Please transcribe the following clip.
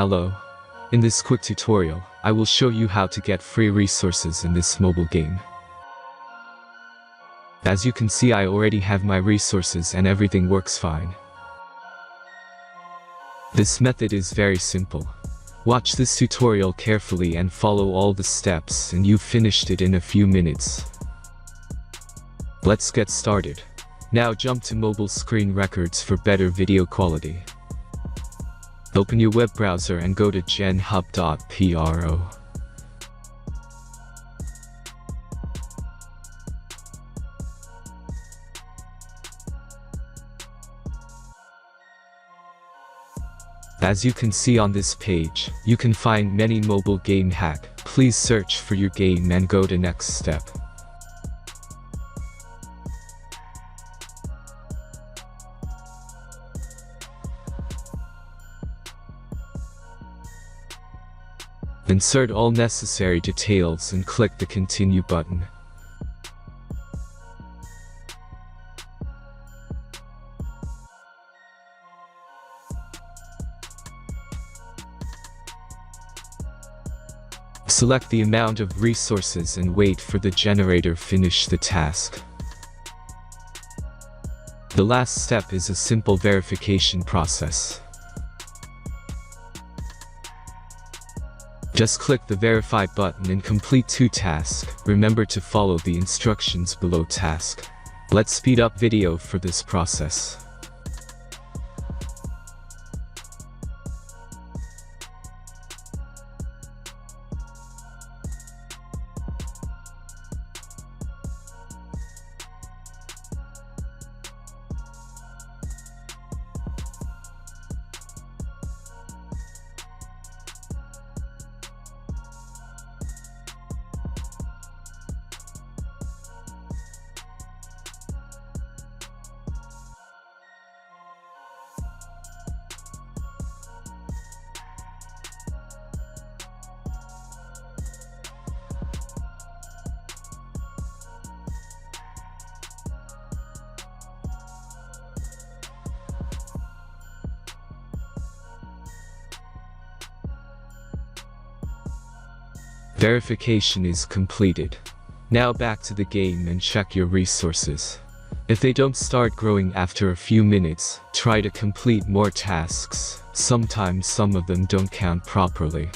Hello. In this quick tutorial, I will show you how to get free resources in this mobile game. As you can see, I already have my resources and everything works fine. This method is very simple. Watch this tutorial carefully and follow all the steps and you've finished it in a few minutes. Let's get started. Now jump to mobile screen records for better video quality. Open your web browser and go to genhub.pro. As you can see on this page, you can find many mobile game hack. Please search for your game and go to next step. Insert all necessary details and click the continue button. Select the amount of resources and wait for the generator finish the task. The last step is a simple verification process. Just click the verify button and complete 2 tasks. Remember to follow the instructions below task. Let's speed up video for this process. Verification is completed. Now back to the game and check your resources. If they don't start growing after a few minutes, try to complete more tasks. Sometimes some of them don't count properly.